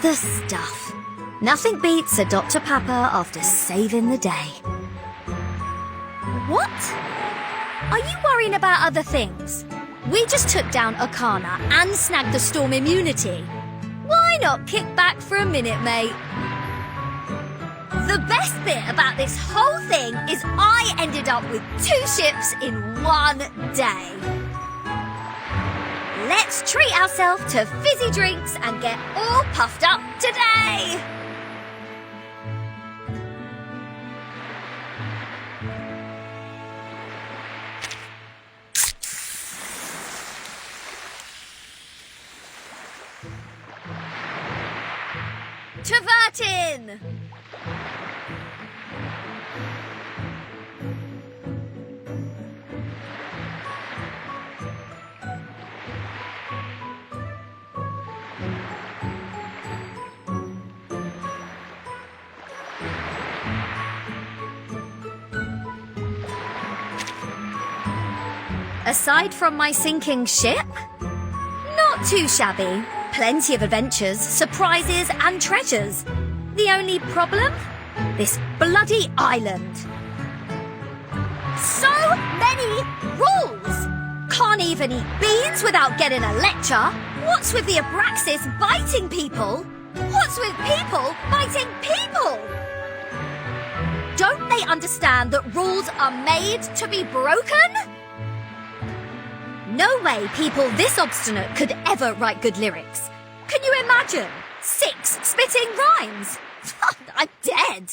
the stuff. Nothing beats a Dr. Pepper after saving the day. What? Are you worrying about other things? We just took down Arcana and snagged the storm immunity. Why not kick back for a minute, mate? The best bit about this whole thing is I ended up with 2 ships in one day. Let's treat ourselves to fizzy drinks and get all puffed up today. Travertin! Aside from my sinking ship, not too shabby. Plenty of adventures, surprises and treasures. The only problem? This bloody island. So many rules! Can't even eat beans without getting a lecture. What's with the Abraxas biting people? What's with people biting people? Don't they understand that rules are made to be broken? No way people this obstinate could ever write good lyrics. Can you imagine? 6 spitting rhymes. I'm dead.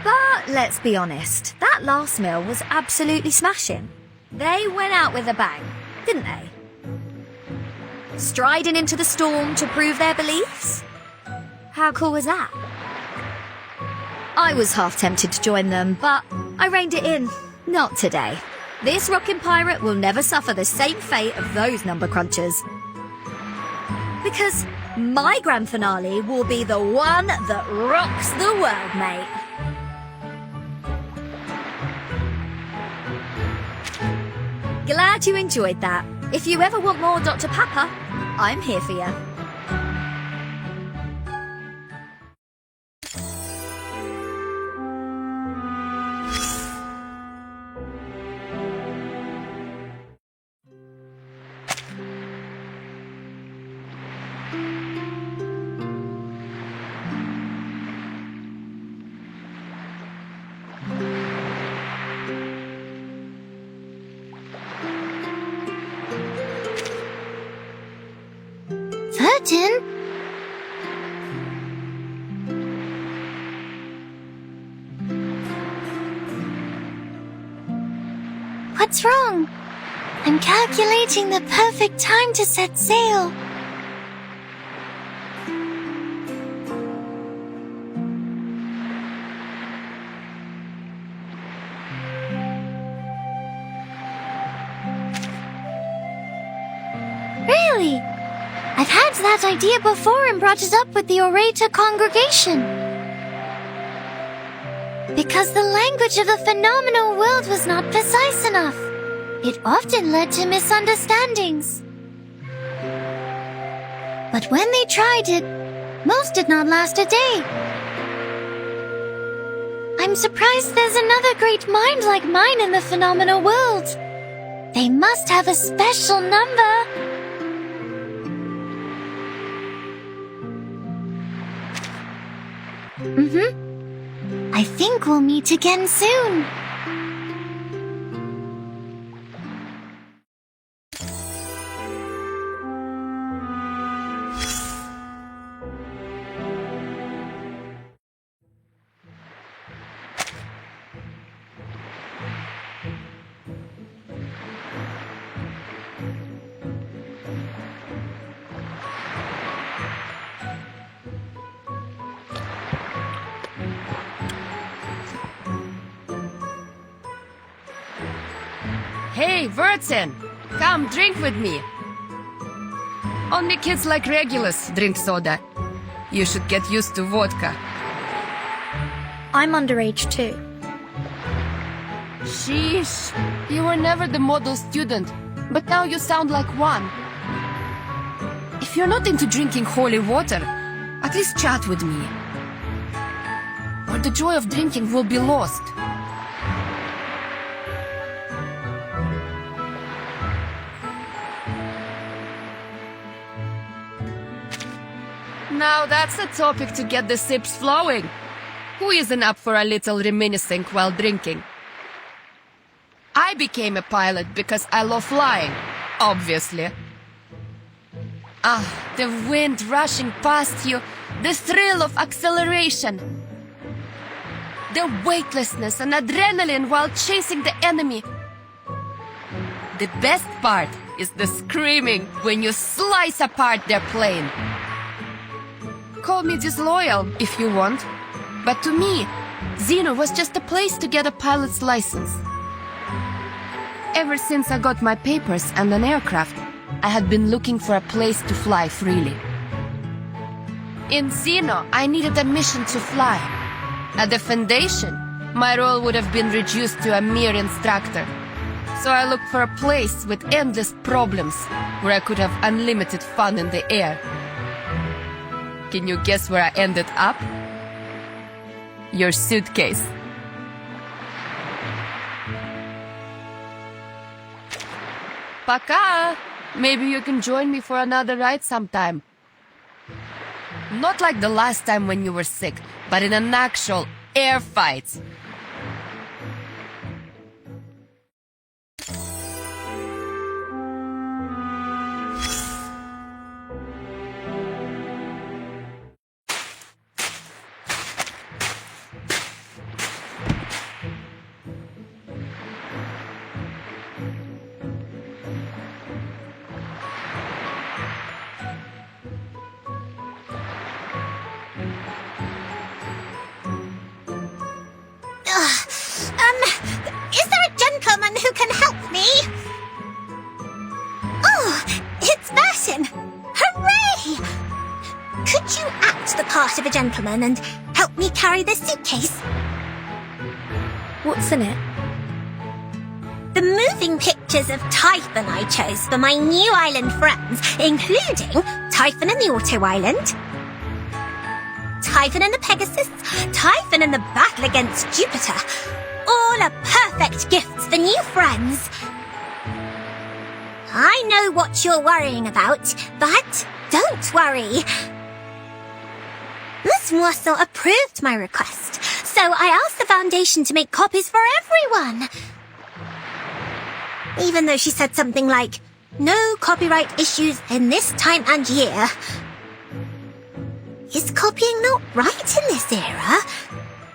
But let's be honest, that last meal was absolutely smashing. They went out with a bang, didn't they? Striding into the storm to prove their beliefs? How cool was that? I was half tempted to join them, but I reined it in. Not today. This rockin' pirate will never suffer the same fate of those number crunchers. Because my grand finale will be the one that rocks the world, mate. Glad you enjoyed that. If you ever want more Dr. Pepper, I'm here for you. Virgin? What's wrong? I'm calculating the perfect time to set sail. Really? I've had that idea before and brought it up with the Orator congregation. Because the language of the phenomenal world was not precise enough. It often led to misunderstandings. But when they tried it, most did not last a day. I'm surprised there's another great mind like mine in the phenomenal world. They must have a special number. I think we'll meet again soon. Hey, Virgin! Come drink with me. Only kids like Regulus drink soda. You should get used to vodka. I'm underage too. Sheesh. You were never the model student, but now you sound like one. If If you're not into drinking holy water, at least chat with me. Or the joy of drinking will be lost. Now that's a topic to get the sips flowing. Who isn't up for a little reminiscing while drinking? I became a pilot because I love flying, obviously. The wind rushing past you, the thrill of acceleration. The weightlessness and adrenaline while chasing the enemy. The best part is the screaming when you slice apart their plane. Call me disloyal if you want, but to me, Xeno was just a place to get a pilot's license. Ever since I got my papers and an aircraft, I had been looking for a place to fly freely. In Xeno, I needed a mission to fly. At the Foundation, my role would have been reduced to a mere instructor. So I looked for a place with endless problems, where I could have unlimited fun in the air. Can you guess where I ended up? Your suitcase. Пока! Maybe you can join me for another ride sometime. Not like the last time when you were sick, but in an actual air fight. Is there a gentleman who can help me? Oh, it's Burton! Hooray! Could you act the part of a gentleman and help me carry this suitcase? What's in it? The moving pictures of Typhon I chose for my new island friends, including Typhon and the Auto Island, Typhon and the Pegasus, Typhon and the battle against Jupiter. All are perfect gifts for new friends. I know what you're worrying about, but don't worry. Miss Moisson approved my request, so I asked the Foundation to make copies for everyone. Even though she said something like, no copyright issues in this time and year. Is copying not right in this era?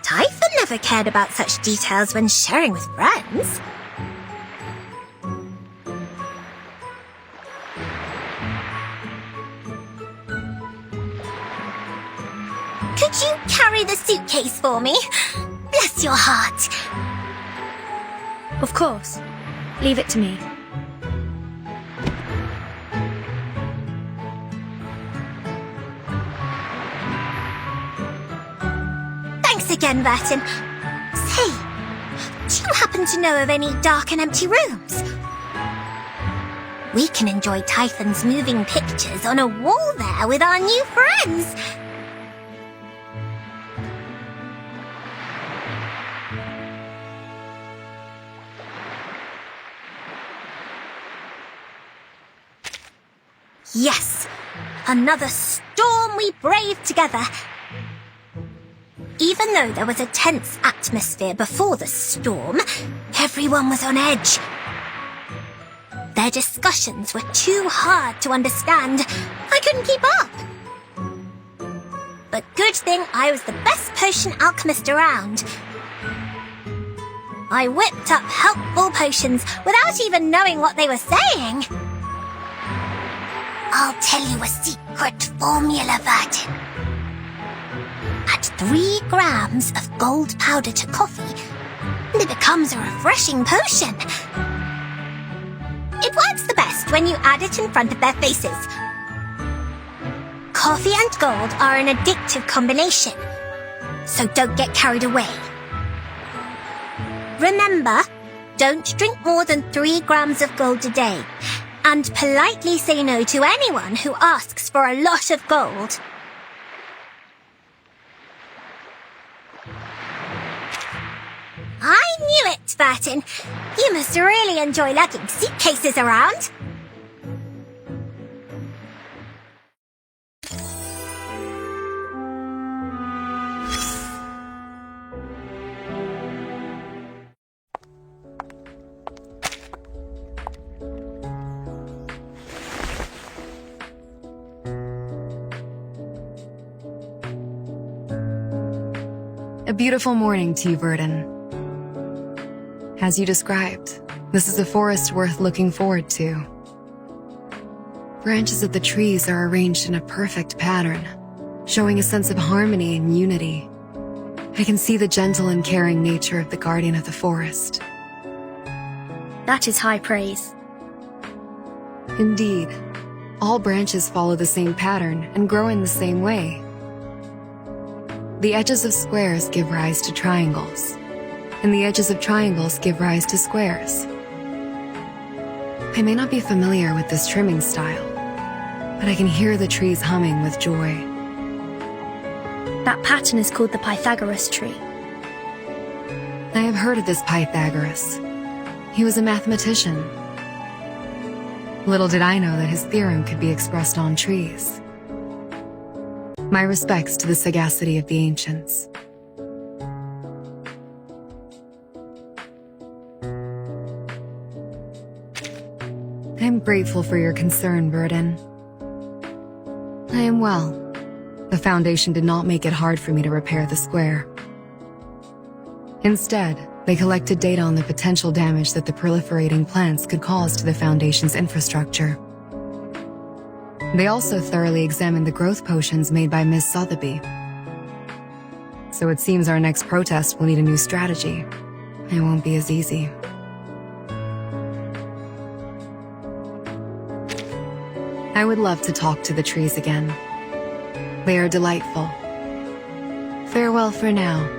Typhon never cared about such details when sharing with friends. Could you carry the suitcase for me? Bless your heart. Of course. Leave it to me. Thanks again, Burton. Say, do you happen to know of any dark and empty rooms? We can enjoy Typhon's moving pictures on a wall there with our new friends. Yes, another storm we braved together. Even though there was a tense atmosphere before the storm, everyone was on edge. Their discussions were too hard to understand. I couldn't keep up. But good thing I was the best potion alchemist around. I whipped up helpful potions without even knowing what they were saying. I'll tell you a secret formula, Burton. Add 3 grams of gold powder to coffee, and it becomes a refreshing potion. It works the best when you add it in front of their faces. Coffee and gold are an addictive combination, so don't get carried away. Remember, don't drink more than 3 grams of gold a day, and politely say no to anyone who asks for a lot of gold. I knew it, Burton. You must really enjoy lugging suitcases around. A beautiful morning to you, Burton. As you described, this is a forest worth looking forward to. Branches of the trees are arranged in a perfect pattern, showing a sense of harmony and unity. I can see the gentle and caring nature of the guardian of the forest. That is high praise. Indeed, all branches follow the same pattern and grow in the same way. The edges of squares give rise to triangles, and the edges of triangles give rise to squares. I may not be familiar with this trimming style, but I can hear the trees humming with joy. That pattern is called the Pythagoras tree. I have heard of this Pythagoras. He was a mathematician. Little did I know that his theorem could be expressed on trees. My respects to the sagacity of the ancients. I'm grateful for your concern, Burton. I am well. The Foundation did not make it hard for me to repair the square. Instead, they collected data on the potential damage that the proliferating plants could cause to the Foundation's infrastructure. They also thoroughly examined the growth potions made by Ms. Sotheby. So it seems our next protest will need a new strategy. It won't be as easy. I would love to talk to the trees again. They are delightful. Farewell for now.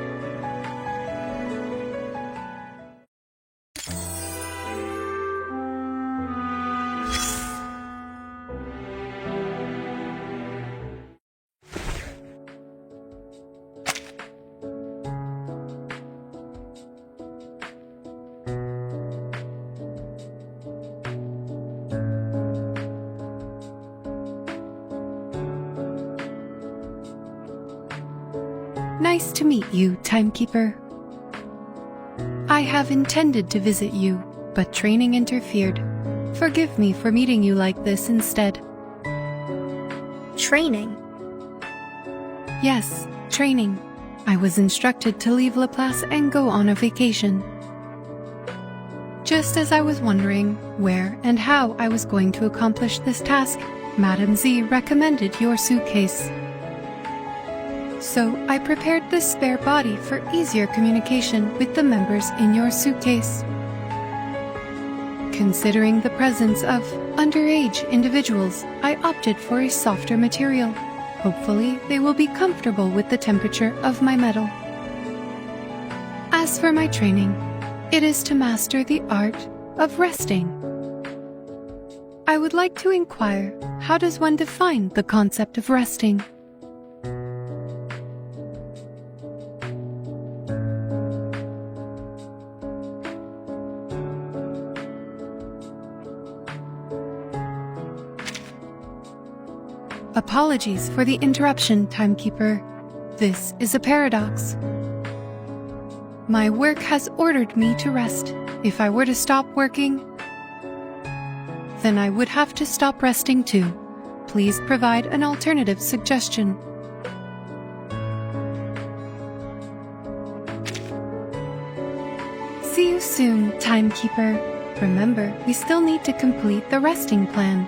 Nice to meet you, Timekeeper. I have intended to visit you, but training interfered. Forgive me for meeting you like this instead. Training? Yes, training. I was instructed to leave Laplace and go on a vacation. Just as I was wondering where and how I was going to accomplish this task, Madame Z recommended your suitcase. So I prepared this spare body for easier communication with the members in your suitcase. Considering the presence of underage individuals, I opted for a softer material. Hopefully, they will be comfortable with the temperature of my metal. As for my training, it is to master the art of resting. I would like to inquire, how does one define the concept of resting? Apologies for the interruption, Timekeeper. This is a paradox. My work has ordered me to rest. If I were to stop working, then I would have to stop resting too. Please provide an alternative suggestion. See you soon, Timekeeper. Remember, we still need to complete the resting plan.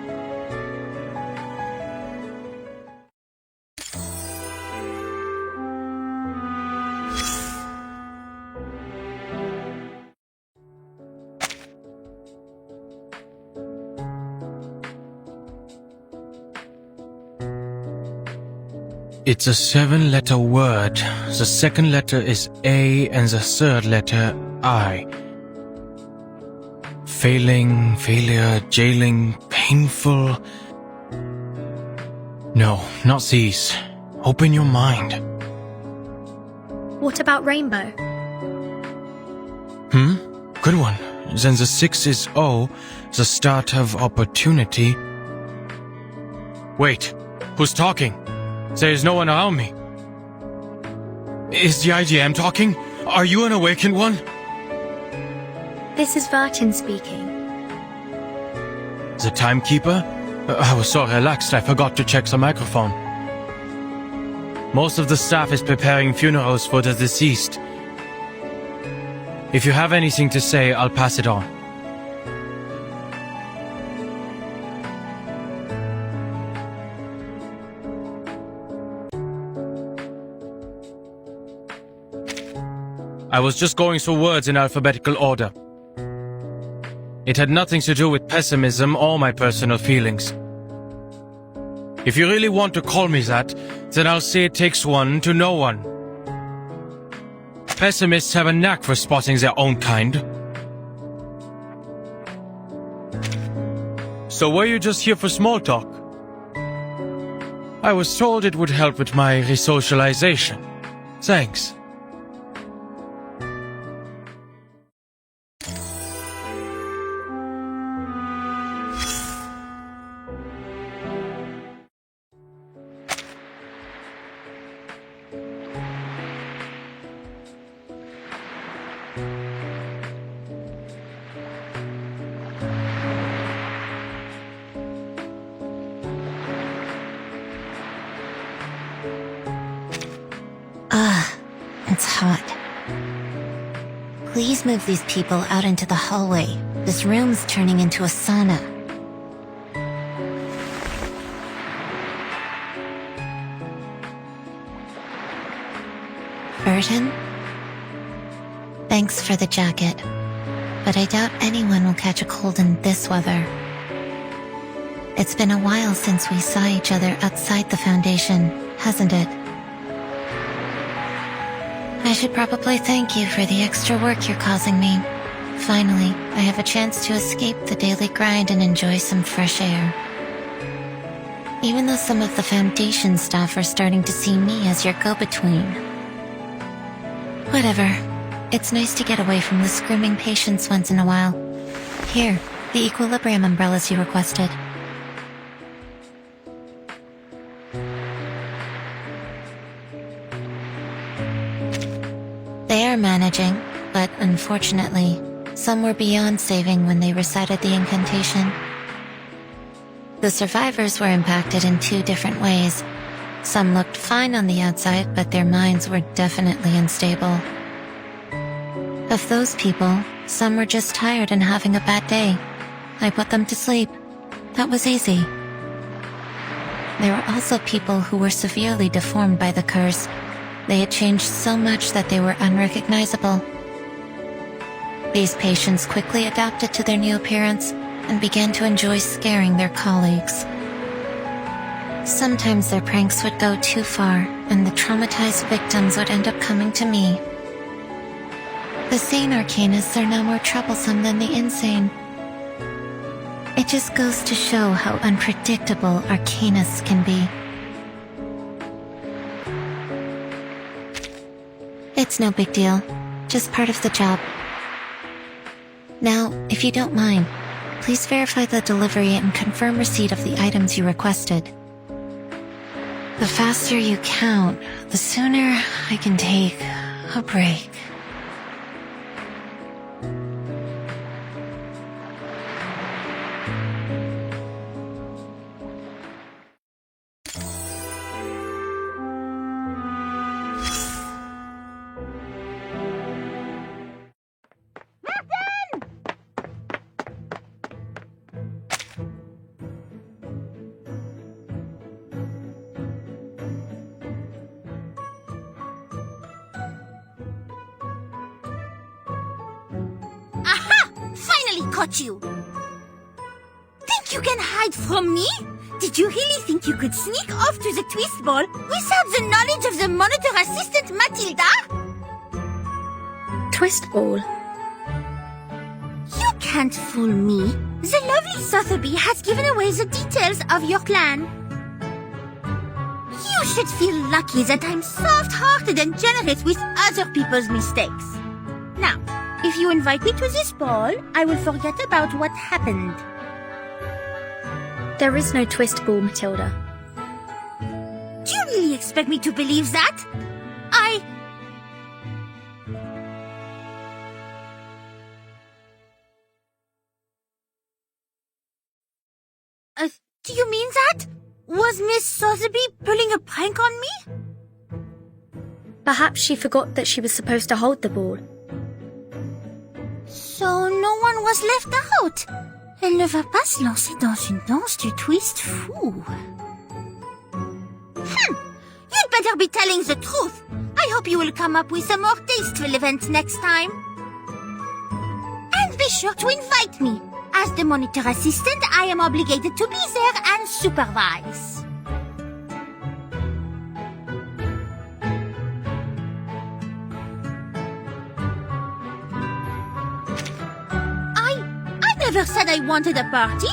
It's a 7-letter word. The second letter is A and the third letter I. Failing, failure, jailing, painful. No, not these. Open your mind. What about Rainbow? Good one. Then the 6 is O, the start of opportunity. Wait, who's talking? There is no one around me. Is the IGM talking? Are you an awakened one? This is Vertin speaking. The timekeeper? I was so relaxed I forgot to check the microphone. Most of the staff is preparing funerals for the deceased. If you have anything to say, I'll pass it on. I was just going through words in alphabetical order. It had nothing to do with pessimism or my personal feelings. If you really want to call me that, then I'll say it takes one to know one. Pessimists have a knack for spotting their own kind. So were you just here for small talk? I was told it would help with my resocialization. Thanks. It's hot. Please move these people out into the hallway. This room's turning into a sauna. Vertin? Thanks for the jacket, but I doubt anyone will catch a cold in this weather. It's been a while since we saw each other outside the Foundation, hasn't it? I should probably thank you for the extra work you're causing me. Finally, I have a chance to escape the daily grind and enjoy some fresh air. Even though some of the Foundation staff are starting to see me as your go-between. Whatever. It's nice to get away from the screaming patients once in a while. Here, the equilibrium umbrellas you requested. They are managing, but unfortunately, some were beyond saving when they recited the incantation. The survivors were impacted in 2 different ways. Some looked fine on the outside, but their minds were definitely unstable. Of those people, some were just tired and having a bad day. I put them to sleep. That was easy. There were also people who were severely deformed by the curse. They had changed so much that they were unrecognizable. These patients quickly adapted to their new appearance and began to enjoy scaring their colleagues. Sometimes their pranks would go too far, and the traumatized victims would end up coming to me. The sane Arcanists are no more troublesome than the insane. It just goes to show how unpredictable Arcanists can be. It's no big deal, just part of the job. Now, if you don't mind, please verify the delivery and confirm receipt of the items you requested. The faster you count, the sooner I can take a break. Caught you. Think you can hide from me? Did you really think you could sneak off to the twist ball without the knowledge of the monitor assistant Matilda? Twist ball. You can't fool me. The lovely Sotheby has given away the details of your plan. You should feel lucky that I'm soft-hearted and generous with other people's mistakes. Now, if you invite me to this ball, I will forget about what happened. There is no twist ball, Matilda. Do you really expect me to believe that? Do you mean that? Was Miss Sotheby pulling a prank on me? Perhaps she forgot that she was supposed to hold the ball. So no one was left out. Elle ne va pas se lancer dans une danse du twist fou. You'd better be telling the truth. I hope you will come up with a more tasteful event next time. And be sure to invite me. As the monitor assistant, I am obligated to be there and supervise. I never said I wanted a party.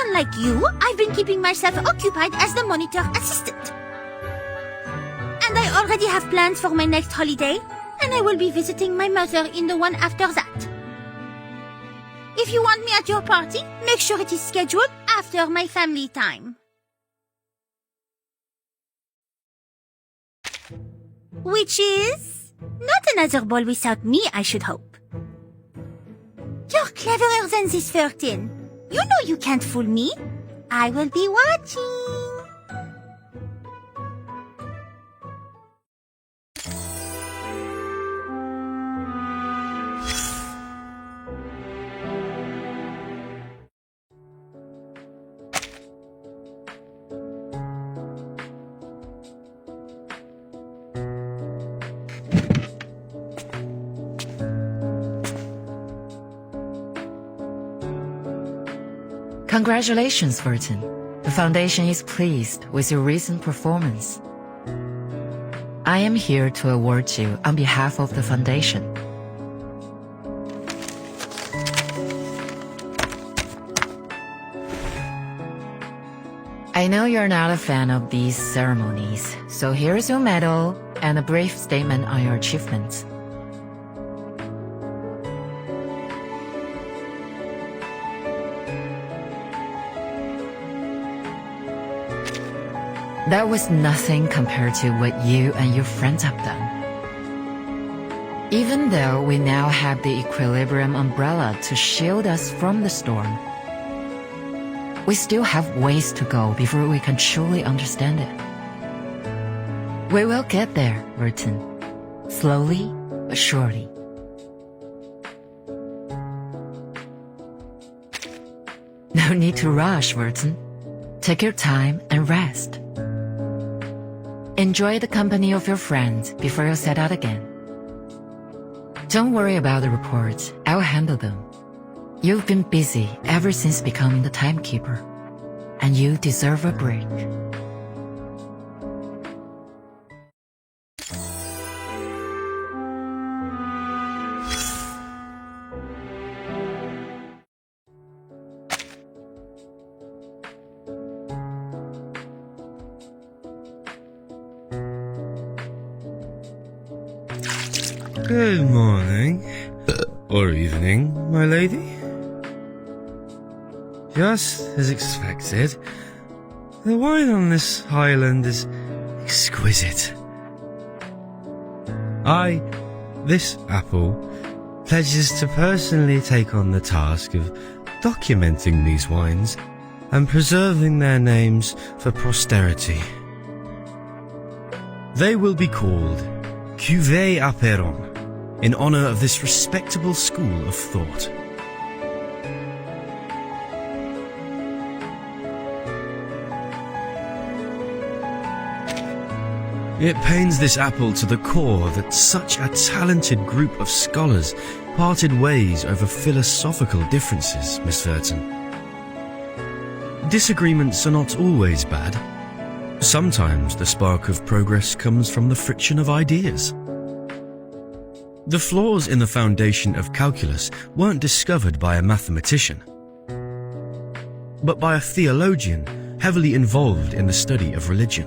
Unlike you, I've been keeping myself occupied as the monitor assistant. And I already have plans for my next holiday, and I will be visiting my mother in the one after that. If you want me at your party, make sure it is scheduled after my family time. Which is not another ball without me, I should hope. You're cleverer than this 13. You know you can't fool me. I will be watching. Congratulations, Vertin. The Foundation is pleased with your recent performance. I am here to award you on behalf of the Foundation. I know you're not a fan of these ceremonies, so here's your medal and a brief statement on your achievements. That was nothing compared to what you and your friends have done. Even though we now have the Equilibrium umbrella to shield us from the storm, we still have ways to go before we can truly understand it. We will get there, Vertin. Slowly but surely. No need to rush, Vertin. Take your time and rest. Enjoy the company of your friends before you set out again. Don't worry about the reports. I'll handle them. You've been busy ever since becoming the timekeeper, and you deserve a break. Good morning. Or evening, my lady. Just as expected, the wine on this island is exquisite. This apple, pledges to personally take on the task of documenting these wines and preserving their names for posterity. They will be called Cuvée Aperon, in honor of this respectable school of thought. It pains this apple to the core that such a talented group of scholars parted ways over philosophical differences, Miss Vertin. Disagreements are not always bad. Sometimes the spark of progress comes from the friction of ideas. The flaws in the foundation of calculus weren't discovered by a mathematician, but by a theologian heavily involved in the study of religion.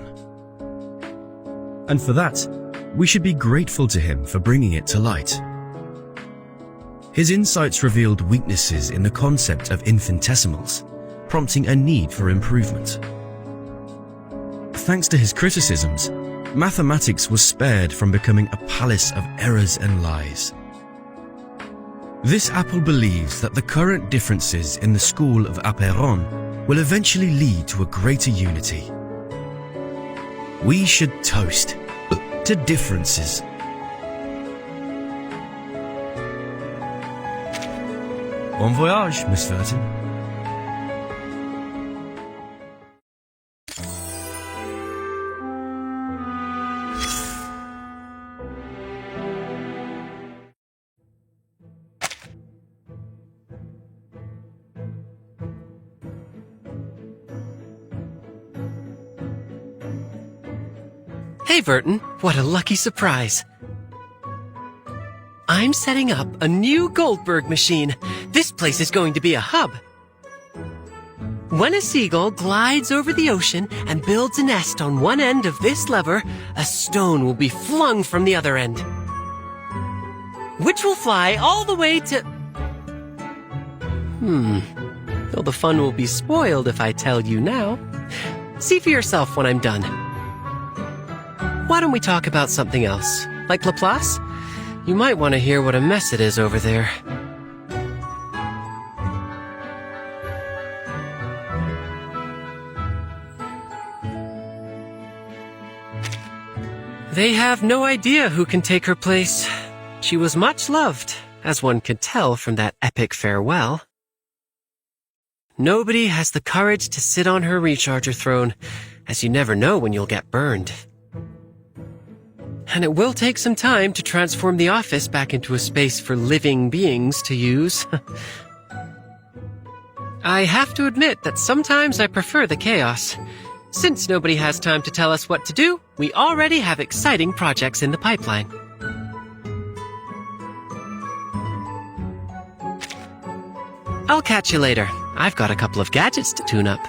And for that, we should be grateful to him for bringing it to light. His insights revealed weaknesses in the concept of infinitesimals, prompting a need for improvement. Thanks to his criticisms, mathematics was spared from becoming a palace of errors and lies. This apple believes that the current differences in the school of Aperon will eventually lead to a greater unity. We should toast to differences. Bon voyage, Miss Verton. Hey, Verton, what a lucky surprise. I'm setting up a new Goldberg machine. This place is going to be a hub. When a seagull glides over the ocean and builds a nest on one end of this lever, a stone will be flung from the other end, which will fly all the way to... Well, the fun will be spoiled if I tell you now. See for yourself when I'm done. Why don't we talk about something else? Like Laplace? You might want to hear what a mess it is over there. They have no idea who can take her place. She was much loved, as one could tell from that epic farewell. Nobody has the courage to sit on her recharger throne, as you never know when you'll get burned. And it will take some time to transform the office back into a space for living beings to use. I have to admit that sometimes I prefer the chaos. Since nobody has time to tell us what to do, we already have exciting projects in the pipeline. I'll catch you later. I've got a couple of gadgets to tune up.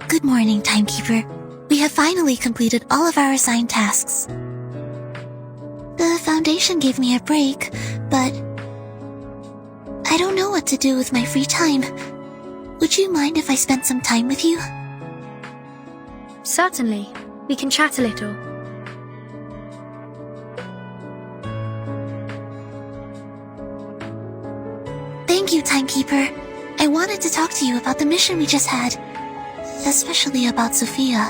Good morning, Timekeeper. We have finally completed all of our assigned tasks. The Foundation gave me a break, but I don't know what to do with my free time. Would you mind if I spent some time with you? Certainly. We can chat a little. Thank you, Timekeeper. I wanted to talk to you about the mission we just had. Especially about Sophia.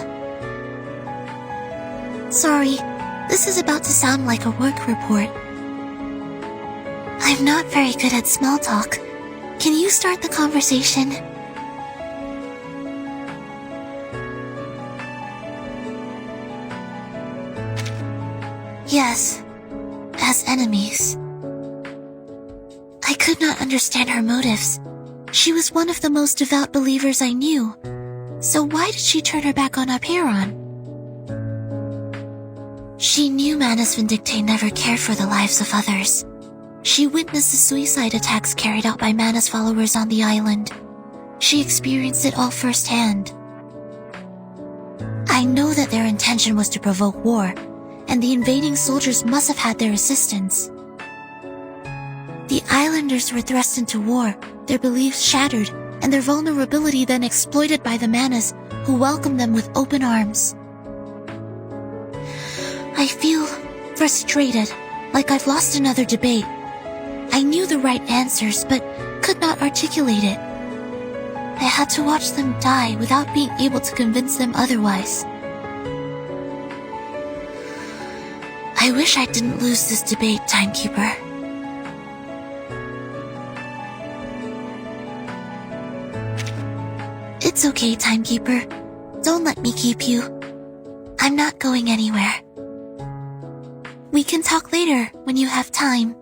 Sorry, this is about to sound like a work report. I'm not very good at small talk. Can you start the conversation? Yes, as enemies. I could not understand her motives. She was one of the most devout believers I knew. So why did she turn her back on Aperon? She knew Manus Vindictae never cared for the lives of others. She witnessed the suicide attacks carried out by Manus followers on the island. She experienced it all firsthand. I know that their intention was to provoke war, and the invading soldiers must have had their assistance. The islanders were thrust into war, their beliefs shattered, and their vulnerability then exploited by the Manus, who welcomed them with open arms. I feel frustrated, like I've lost another debate. I knew the right answers, but could not articulate it. I had to watch them die without being able to convince them otherwise. I wish I didn't lose this debate, Timekeeper. It's okay, Timekeeper. Don't let me keep you. I'm not going anywhere. We can talk later when you have time.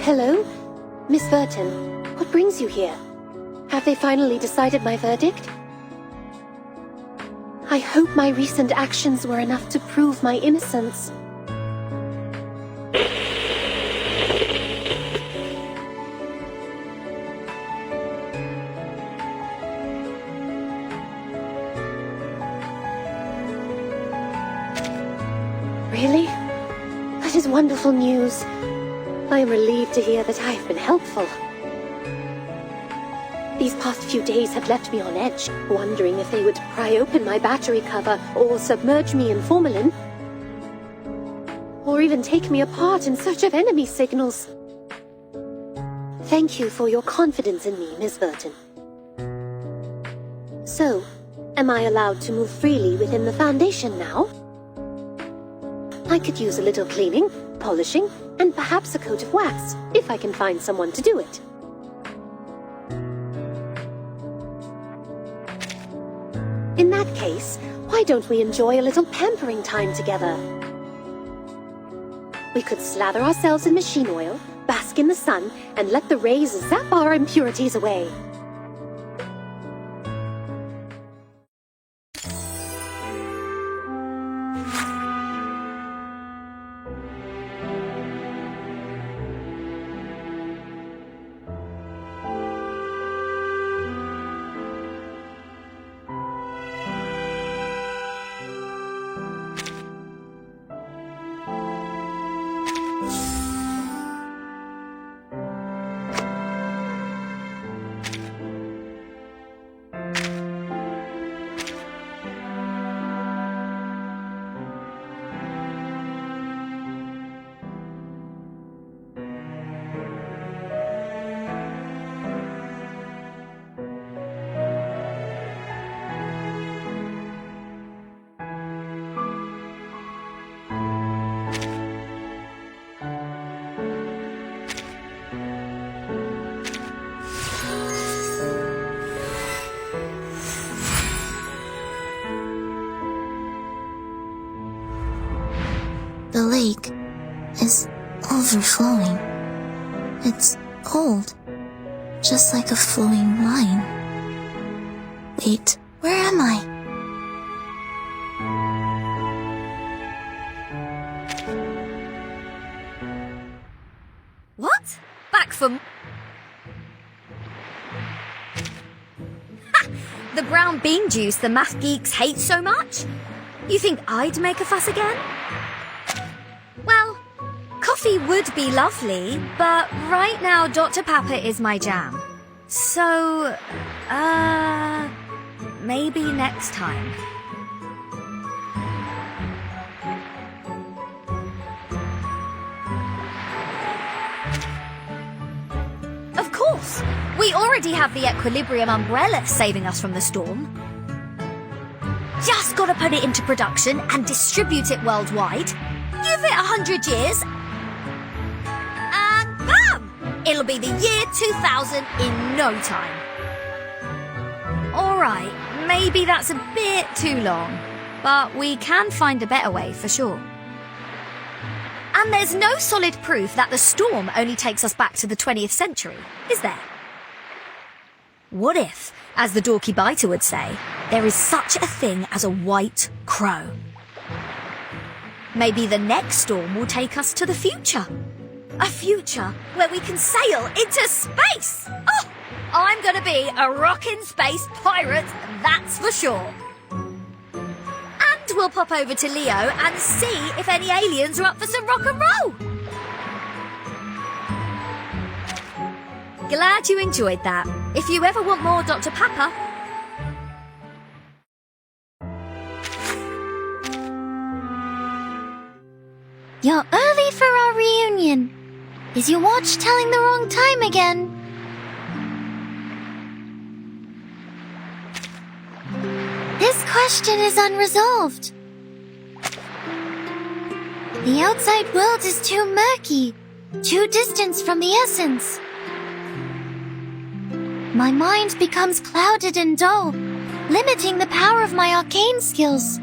Hello? Miss Verton, what brings you here? Have they finally decided my verdict? I hope my recent actions were enough to prove my innocence. Really? That is wonderful news. I am relieved to hear that I have been helpful. These past few days have left me on edge, wondering if they would pry open my battery cover or submerge me in formalin. Or even take me apart in search of enemy signals. Thank you for your confidence in me, Miss Verton. So, am I allowed to move freely within the Foundation now? I could use a little cleaning, polishing, and perhaps a coat of wax, if I can find someone to do it. In that case, why don't we enjoy a little pampering time together? We could slather ourselves in machine oil, bask in the sun, and let the rays zap our impurities away. The lake is overflowing. It's old, just like a flowing wine. Wait, where am I? What? Back from... Ha! The brown bean juice the math geeks hate so much? You think I'd make a fuss again? Well, coffee would be lovely, but right now Dr. Pepper is my jam. So, maybe next time. Of course! We already have the Equilibrium umbrella saving us from the storm. Just gotta put it into production and distribute it worldwide. Give it 100 years, and bam! It'll be the year 2000 in no time. Alright, maybe that's a bit too long, but we can find a better way for sure. And there's no solid proof that the storm only takes us back to the 20th century, is there? What if, as the Dorky Biter would say, there is such a thing as a white crow? Maybe the next storm will take us to the future. A future where we can sail into space! Oh, I'm gonna be a rockin' space pirate, that's for sure. And we'll pop over to Leo and see if any aliens are up for some rock and roll. glad you enjoyed that. If you ever want more Dr. Pepper, You're early for our reunion. Is your watch telling the wrong time again? This question is unresolved. The outside world is too murky, too distant from the essence. My mind becomes clouded and dull, limiting the power of my arcane skills.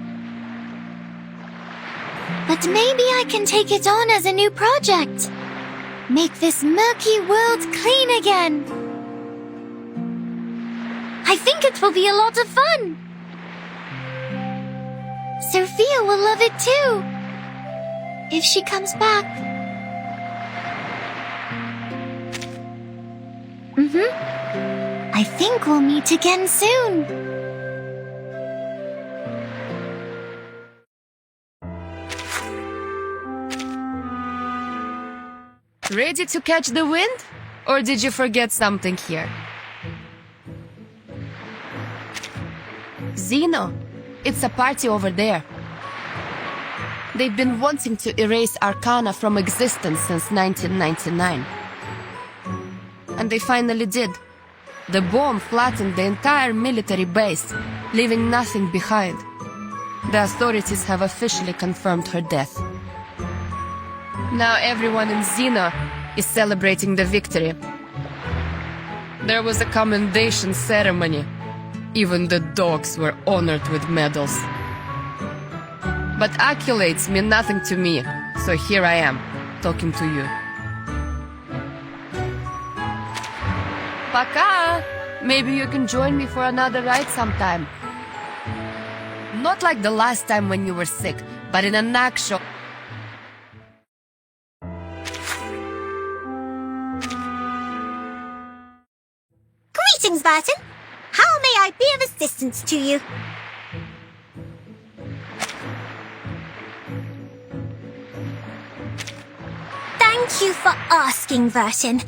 But maybe I can take it on as a new project. Make this murky world clean again. I think it will be a lot of fun. Sophia will love it too. If she comes back. I think we'll meet again soon. Ready to catch the wind? Or did you forget something here? Zeno, it's a party over there. They've been wanting to erase Arcana from existence since 1999. And they finally did. The bomb flattened the entire military base, leaving nothing behind. The authorities have officially confirmed her death. Now everyone in Xena is celebrating the victory. There was a commendation ceremony. Even the dogs were honored with medals. But accolades mean nothing to me, so here I am, talking to you. Пока! Maybe you can join me for another ride sometime. Not like the last time when you were sick, but in an actual... Greetings, Burton. How may I be of assistance to you? Thank you for asking, Burton.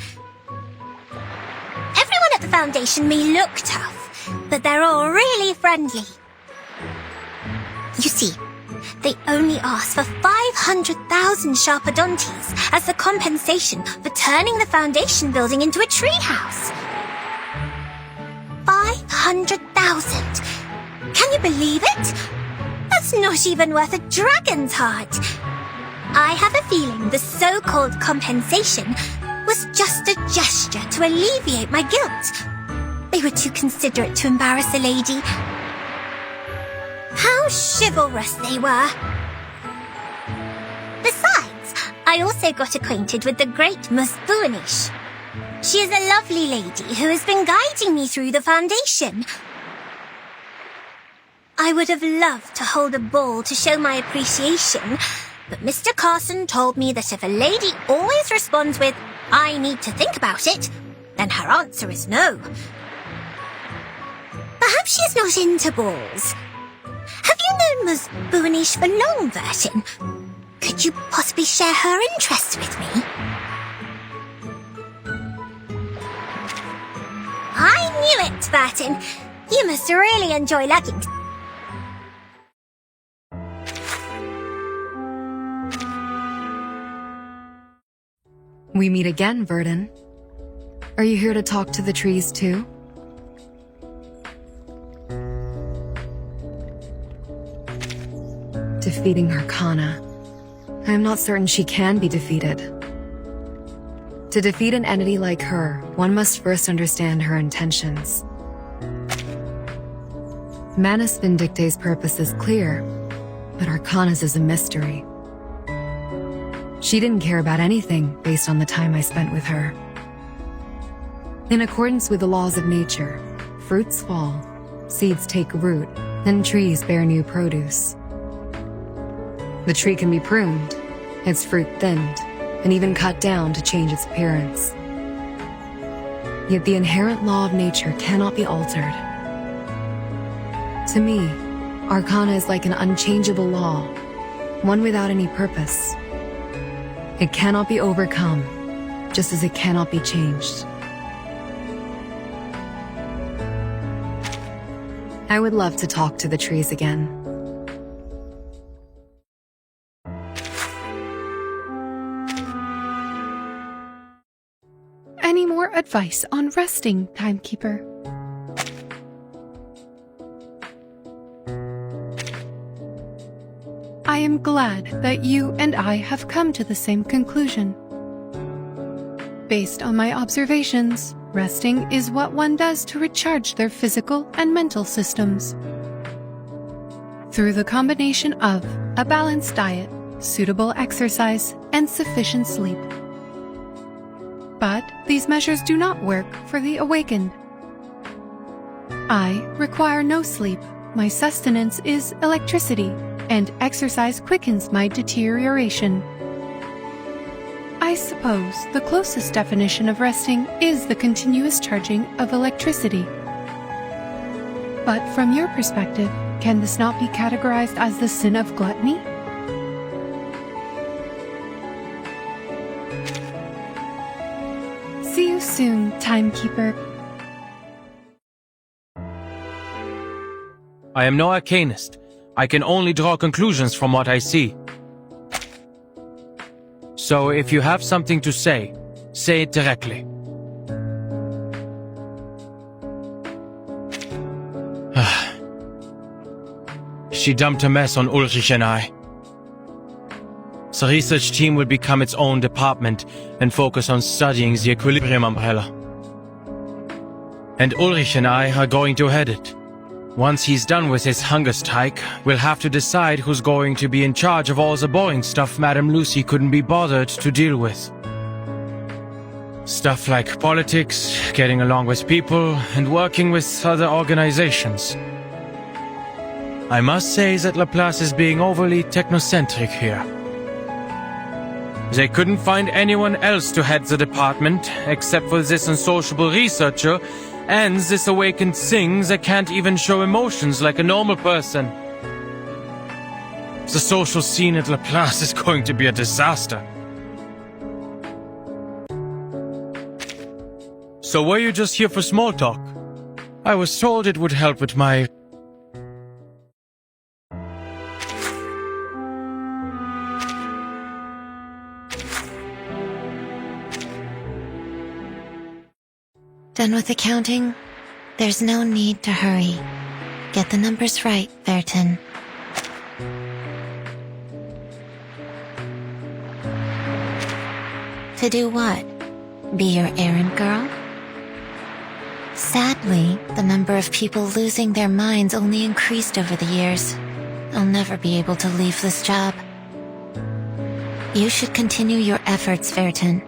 Everyone at the Foundation may look tough, but they're all really friendly. You see, they only asked for 500,000 Sharpodontes as the compensation for turning the Foundation building into a treehouse. 500,000. Can you believe it? That's not even worth a dragon's heart. I have a feeling the so-called compensation was just a gesture to alleviate my guilt. They were too considerate to embarrass a lady. How chivalrous they were. Besides, I also got acquainted with the great Ms. Buinish. She is a lovely lady who has been guiding me through the Foundation. I would have loved to hold a ball to show my appreciation, but Mr. Carson told me that if a lady always responds with, "I need to think about it," then her answer is no. Perhaps she is not into balls. Have you known Ms. Buinish for long, Burton? Could you possibly share her interest with me? I knew it, Burton. You must really enjoy lugging. We meet again, Verdon. Are you here to talk to the trees too? Defeating Arcana. I am not certain she can be defeated. To defeat an entity like her, one must first understand her intentions. Manus Vindicte's purpose is clear, but Arcana's is a mystery. She didn't care about anything based on the time I spent with her. In accordance with the laws of nature, fruits fall, seeds take root, and trees bear new produce. The tree can be pruned, its fruit thinned, and even cut down to change its appearance. Yet the inherent law of nature cannot be altered. To me, Arcana is like an unchangeable law, one without any purpose. It cannot be overcome, just as it cannot be changed. I would love to talk to the trees again. Any more advice on resting, Timekeeper? I am glad that you and I have come to the same conclusion. Based on my observations, resting is what one does to recharge their physical and mental systems. Through the combination of a balanced diet, suitable exercise, and sufficient sleep. But these measures do not work for the awakened. I require no sleep. My sustenance is electricity, and exercise quickens my deterioration. I suppose the closest definition of resting is the continuous charging of electricity. But from your perspective, can this not be categorized as the sin of gluttony? See you soon, Timekeeper. I am no arcanist. I can only draw conclusions from what I see. So if you have something to say it directly. She dumped a mess on Ulrich and I. The research team will become its own department and focus on studying the Equilibrium Umbrella. And Ulrich and I are going to head it. Once he's done with his hunger strike, we'll have to decide who's going to be in charge of all the boring stuff Madame Lucy couldn't be bothered to deal with. Stuff like politics, getting along with people, and working with other organizations. I must say that Laplace is being overly technocentric here. They couldn't find anyone else to head the department, except for this unsociable researcher, and this awakened thing that can't even show emotions like a normal person. The social scene at Laplace is going to be a disaster. So were you just here for small talk? I was told it would help with my... Done with the counting? There's no need to hurry. Get the numbers right, Vertin. To do what? Be your errand girl? Sadly, the number of people losing their minds only increased over the years. I'll never be able to leave this job. You should continue your efforts, Vertin.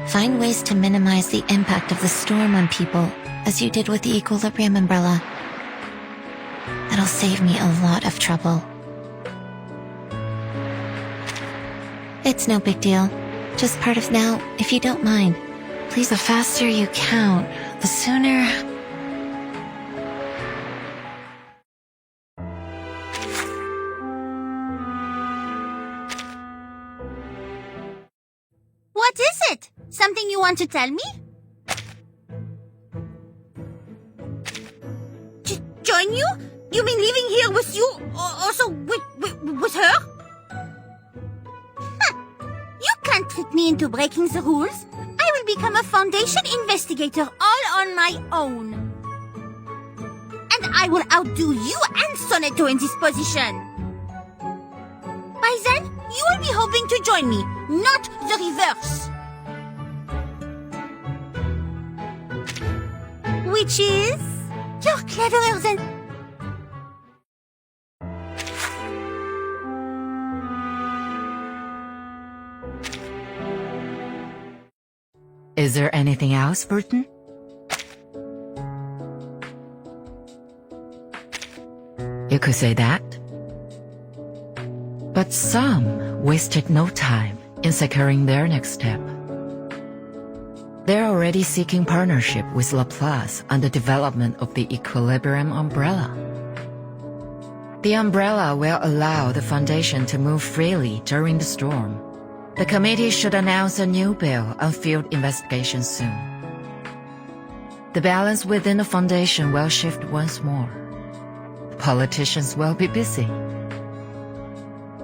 Find ways to minimize the impact of the storm on people, as you did with the Equilibrium Umbrella. That'll save me a lot of trouble. It's no big deal. Just part of now, if you don't mind. Please, the faster you count, the sooner... What is it? Something you want to tell me? Join you? You mean leaving here with you? Also with her? You can't trick me into breaking the rules. I will become a Foundation investigator all on my own. And I will outdo you and Sonetto in this position. By then, you will be hoping to join me, not the reverse. Which is... You're cleverer than... Is there anything else, Burton? You could say that. But some wasted no time in securing their next step. They're already seeking partnership with Laplace on the development of the Equilibrium Umbrella. The umbrella will allow the Foundation to move freely during the storm. The committee should announce a new bill on field investigation soon. The balance within the Foundation will shift once more. politicians will be busy.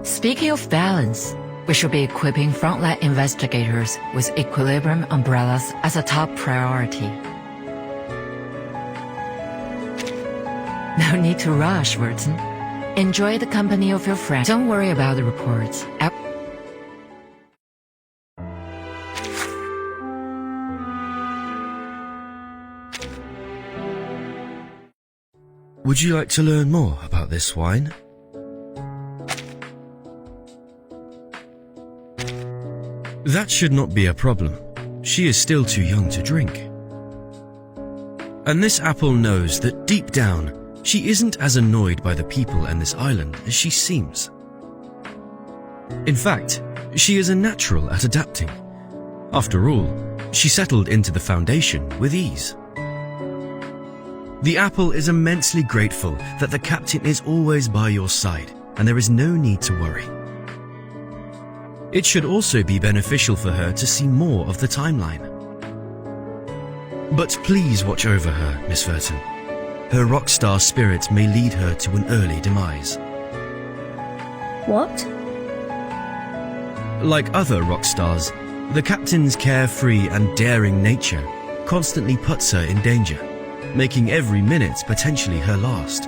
Speaking of balance, we should be equipping frontline investigators with equilibrium umbrellas as a top priority. No need to rush, Wharton. Enjoy the company of your friends. Don't worry about the reports. Would you like to learn more about this wine? That should not be a problem. She is still too young to drink. And this apple knows that deep down, she isn't as annoyed by the people and this island as she seems. In fact, she is a natural at adapting. After all, she settled into the Foundation with ease. The apple is immensely grateful that the captain is always by your side, and there is no need to worry. It should also be beneficial for her to see more of the timeline. But please watch over her, Miss Verton. Her rock star spirit may lead her to an early demise. What? Like other rock stars, the captain's carefree and daring nature constantly puts her in danger, making every minute potentially her last.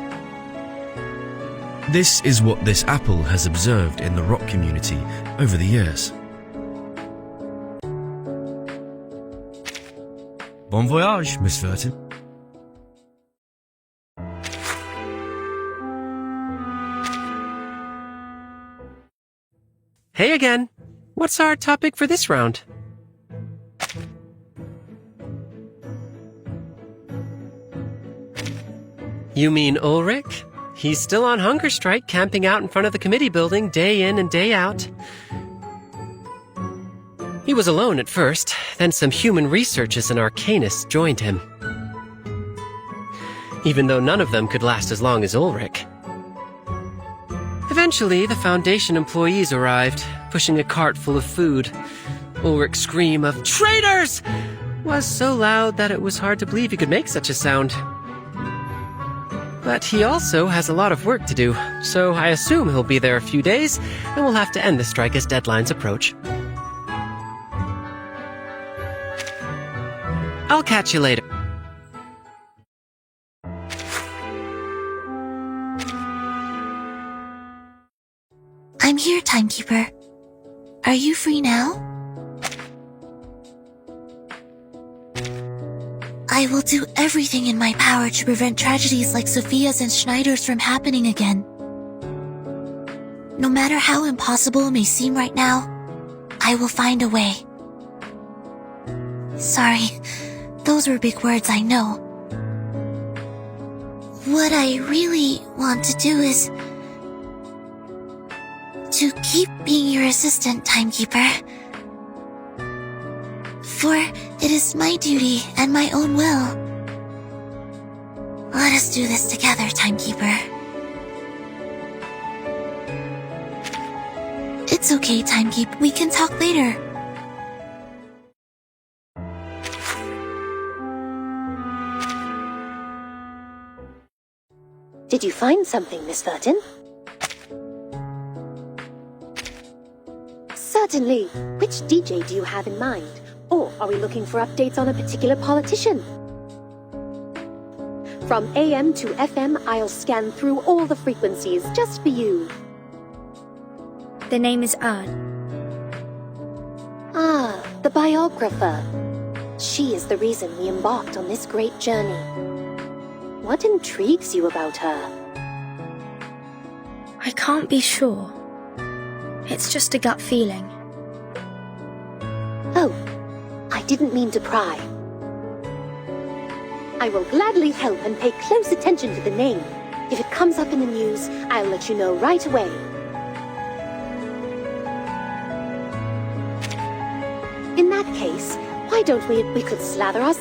This is what this apple has observed in the rock community over the years. Bon voyage, Miss Verton. Hey again. What's our topic for this round? You mean Ulrich? He's still on hunger strike, camping out in front of the committee building day in and day out. He was alone at first, then some human researchers and arcanists joined him. Even though none of them could last as long as Ulrich. Eventually, the Foundation employees arrived, pushing a cart full of food. Ulrich's scream of "Traitors!" was so loud that it was hard to believe he could make such a sound. But he also has a lot of work to do, so I assume he'll be there a few days, and we'll have to end the strike as deadlines approach. I'll catch you later. I'm here, Timekeeper. Are you free now? I will do everything in my power to prevent tragedies like Sophia's and Schneider's from happening again. No matter how impossible it may seem right now, I will find a way. Sorry, those were big words, I know. What I really want to do is to keep being your assistant, Timekeeper. For it is my duty and my own will. Let us do this together, Timekeeper. It's okay, Timekeeper. We can talk later. Did you find something, Miss Verton? Certainly. Which DJ do you have in mind? Or are we looking for updates on a particular politician? From AM to FM, I'll scan through all the frequencies just for you. The name is Ern. Ah, the biographer. She is the reason we embarked on this great journey. What intrigues you about her? I can't be sure. It's just a gut feeling. Oh, I didn't mean to pry. I will gladly help and pay close attention to the name. If it comes up in the news, I'll let you know right away. In that case, why don't we could slather us